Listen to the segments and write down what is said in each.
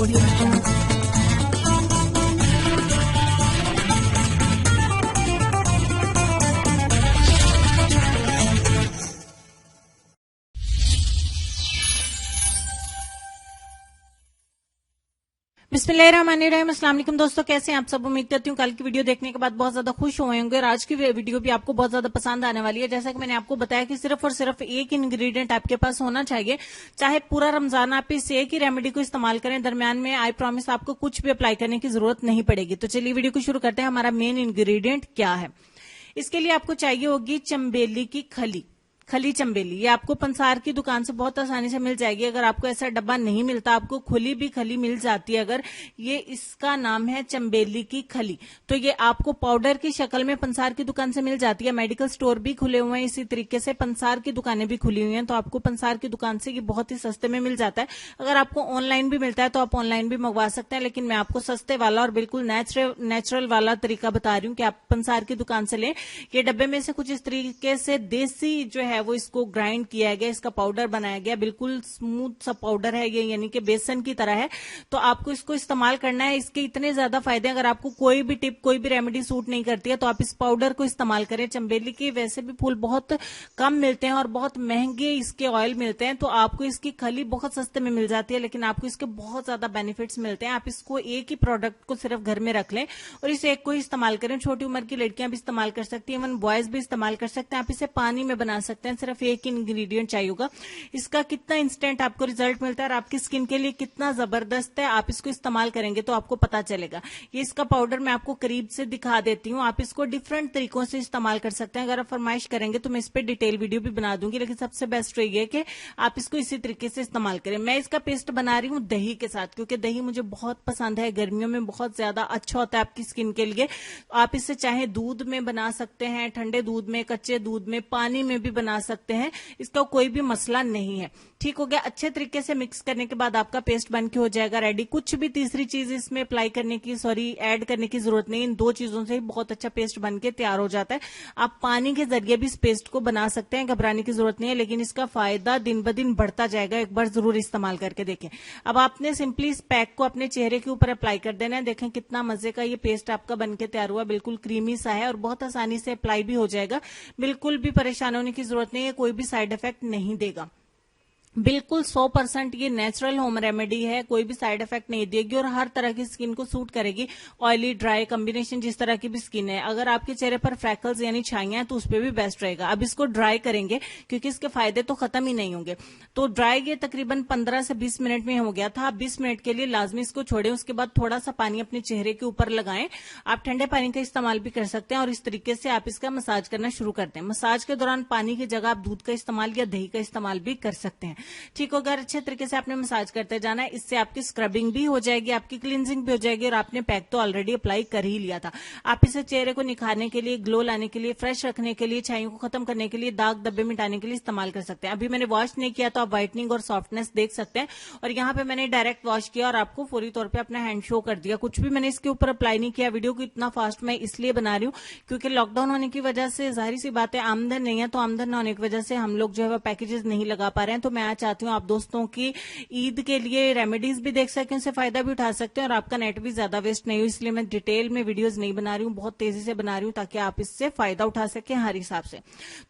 Audio. बिस्मिल्लाहिर्रहमानिर्रहीम। अस्सलाम वालेकुम दोस्तों, कैसे हैं आप सब। उम्मीद करती हूँ कल की वीडियो देखने के बाद बहुत ज्यादा खुश हुए होंगे और आज की वीडियो भी आपको बहुत ज्यादा पसंद आने वाली है। जैसा कि मैंने आपको बताया कि सिर्फ और सिर्फ एक इंग्रेडिएंट आपके पास होना चाहिए, चाहे पूरा रमजान आप इस एक ही रेमेडी को इस्तेमाल करें, दरमियान में आई प्रॉमिस आपको कुछ भी अप्लाई करने की जरूरत नहीं पड़ेगी। तो चलिए वीडियो को शुरू करते हैं। हमारा मेन इंग्रेडिएंट क्या है। इसके लिए आपको चाहिए होगी चंबेली की खली चंबेली। ये आपको पंसार की दुकान से बहुत आसानी से मिल जाएगी। अगर आपको ऐसा डब्बा नहीं मिलता, आपको खुली भी खली मिल जाती है, अगर ये इसका नाम है चंबेली की खली, तो ये आपको पाउडर की शक्ल में पंसार की दुकान से मिल जाती है। मेडिकल स्टोर भी खुले हुए हैं, इसी तरीके से पंसार की दुकानें भी खुली हुई हैं, तो आपको पंसार की दुकान से ये बहुत ही सस्ते में मिल जाता है। अगर आपको ऑनलाइन भी मिलता है तो आप ऑनलाइन भी मंगवा सकते हैं, लेकिन मैं आपको सस्ते वाला और बिल्कुल नेचुरल वाला तरीका बता रही हूँ कि आप पंसार की दुकान से लें। ये डब्बे में से कुछ इस तरीके से देसी जो है वो इसको ग्राइंड किया गया, इसका पाउडर बनाया गया, बिल्कुल स्मूथ सा पाउडर है ये, यानी कि बेसन की तरह है। तो आपको इसको इस्तेमाल करना है। इसके इतने ज्यादा फायदे, अगर आपको कोई भी टिप कोई भी रेमेडी सूट नहीं करती है तो आप इस पाउडर को इस्तेमाल करें। चंबेली के वैसे भी फूल बहुत कम मिलते हैं और बहुत महंगे इसके ऑयल मिलते हैं, तो आपको इसकी खली बहुत सस्ते में मिल जाती है, लेकिन आपको इसके बहुत ज्यादा बेनिफिट्स मिलते हैं। आप इसको एक ही प्रोडक्ट को सिर्फ घर में रख लें और इस एक को इस्तेमाल करें। छोटी उम्र की लड़कियां भी इस्तेमाल कर सकती हैं, इवन बॉयज भी इस्तेमाल कर सकते हैं। आप इसे पानी में बना सकते हैं, सिर्फ एक इंग्रेडिएंट चाहिए होगा। इसका कितना इंस्टेंट आपको रिजल्ट मिलता है और आपकी स्किन के लिए कितना जबरदस्त है, आप इसको इस्तेमाल करेंगे तो आपको पता चलेगा। ये इसका पाउडर मैं आपको करीब से दिखा देती हूँ। आप इसको डिफरेंट तरीकों से इस्तेमाल कर सकते हैं। अगर आप फरमाइश करेंगे तो मैं इस पर डिटेल वीडियो भी बना दूंगी, लेकिन सबसे बेस्ट रही है कि आप इसको इसी तरीके से इस्तेमाल करें। मैं इसका पेस्ट बना रही हूँ दही के साथ, क्योंकि दही मुझे बहुत पसंद है, गर्मियों में बहुत ज्यादा अच्छा होता है आपकी स्किन के लिए। आप इसे चाहे दूध में बना सकते हैं, ठंडे दूध में, कच्चे दूध में, पानी में भी बना सकते हैं, इसका कोई भी मसला नहीं है। ठीक हो गया। अच्छे तरीके से मिक्स करने के बाद आपका पेस्ट बन के हो जाएगा रेडी। कुछ भी तीसरी चीज इसमें अप्लाई करने की ऐड करने की जरूरत नहीं। इन दो चीजों से ही बहुत अच्छा पेस्ट बन के तैयार हो जाता है। आप पानी के जरिए भी इस पेस्ट को बना सकते हैं, घबराने की जरूरत नहीं है, लेकिन इसका फायदा दिन ब दिन बढ़ता जाएगा। एक बार जरूर इस्तेमाल करके देखें। अब आपने सिंपली इस पैक को अपने चेहरे के ऊपर अप्लाई कर देना है। देखें कितना मजे का ये पेस्ट आपका बनके तैयार हुआ, बिल्कुल क्रीमी सा है और बहुत आसानी से अप्लाई भी हो जाएगा। बिल्कुल भी परेशान होने की जरूरत नहीं है, कोई भी साइड इफेक्ट नहीं देगा। बिल्कुल 100% ये नेचुरल होम रेमेडी है, कोई भी साइड इफेक्ट नहीं देगी और हर तरह की स्किन को सूट करेगी। ऑयली ड्राई कॉम्बिनेशन जिस तरह की भी स्किन है, अगर आपके चेहरे पर फ्रैकल्स यानी छाइयां हैं तो उस पर भी बेस्ट रहेगा। अब इसको ड्राई करेंगे क्योंकि इसके फायदे तो खत्म ही नहीं होंगे। तो ड्राई ये तकरीबन 15 से 20 मिनट में हो गया था। आप 20 मिनट के लिए लाजमी इसको छोड़ें, उसके बाद थोड़ा सा पानी अपने चेहरे के ऊपर लगाएं। आप ठंडे पानी का इस्तेमाल भी कर सकते हैं और इस तरीके से आप इसका मसाज करना शुरू करते हैं। मसाज के दौरान पानी की जगह आप दूध का इस्तेमाल या दही का इस्तेमाल भी कर सकते हैं। ठीक होगा। अच्छे तरीके से आपने मसाज करते जाना है, इससे आपकी स्क्रबिंग भी हो जाएगी, आपकी क्लींजिंग भी हो जाएगी और आपने पैक तो ऑलरेडी अप्लाई कर ही लिया था। आप इसे चेहरे को निखारने के लिए, ग्लो लाने के लिए, फ्रेश रखने के लिए, छाइयों को खत्म करने के लिए, दाग धब्बे मिटाने के लिए इस्तेमाल कर सकते हैं। अभी मैंने वॉश नहीं किया तो आप व्हाइटनिंग और सॉफ्टनेस देख सकते हैं, और यहाँ पे मैंने डायरेक्ट वॉश किया और आपको फौरी तौर पर अपना हैंड शो कर दिया। कुछ भी मैंने इसके ऊपर अप्लाई नहीं किया। वीडियो को इतना फास्ट मैं इसलिए बना रही हूँ क्योंकि लॉकडाउन होने की वजह से जाहिर सी बात है आमदन नहीं है, तो आमदन न होने की वजह से हम लोग जो है वो पैकेजेस नहीं लगा पा रहे हैं। तो मैं चाहती हूँ आप दोस्तों की ईद के लिए रेमेडीज भी देख सकें, उनसे फायदा भी उठा सकते हैं और आपका नेट भी ज्यादा वेस्ट नहीं हो। इसलिए मैं डिटेल में वीडियोस नहीं बना रही हूँ, बहुत तेजी से बना रही हूँ ताकि आप इससे फायदा उठा सकें हर हिसाब से।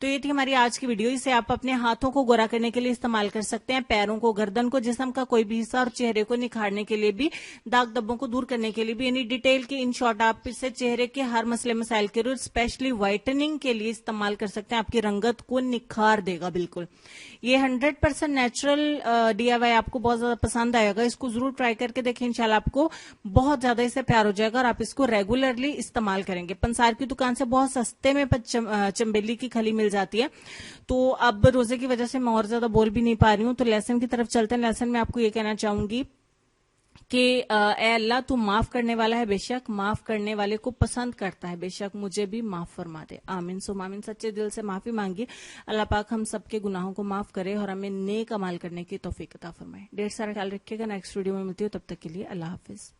तो ये थी हमारी आज की वीडियो। इसे आप अपने हाथों को गोरा करने के लिए इस्तेमाल कर सकते हैं, पैरों को, गर्दन को, जिस्म का कोई भी हिस्सा और चेहरे को निखारने के लिए भी, दाग धब्बों को दूर करने के लिए भी, यानी डिटेल की इन शॉर्ट आप इसे चेहरे के हर मसले मसाइल के लिए, स्पेशली व्हाइटनिंग के लिए इस्तेमाल कर सकते हैं। आपकी रंगत को निखार देगा बिल्कुल। ये 100% नेचुरल DIY आपको बहुत ज्यादा पसंद आएगा। इसको जरूर ट्राई करके देखें, इंशाल्लाह आपको बहुत ज्यादा इससे प्यार हो जाएगा और आप इसको रेगुलरली इस्तेमाल करेंगे। पंसार की दुकान से बहुत सस्ते में चंबेली की खली मिल जाती है। तो अब रोजे की वजह से मैं और ज्यादा बोल भी नहीं पा रही हूँ, तो लेसन की तरफ चलते हैं। लेसन में आपको ये कहना चाहूंगी कि ए अल्लाह तू माफ करने वाला है, बेशक माफ करने वाले को पसंद करता है, बेशक मुझे भी माफ फरमा दे। आमीन सुम आमीन। सच्चे दिल से माफी मांगिए, अल्लाह पाक हम सबके गुनाहों को माफ करे और हमें नेक अमाल करने की तौफीक अता फरमाए। ढेर सारा ख्याल रखिएगा। नेक्स्ट वीडियो में मिलती हूँ, तब तक के लिए अल्लाह हाफिज।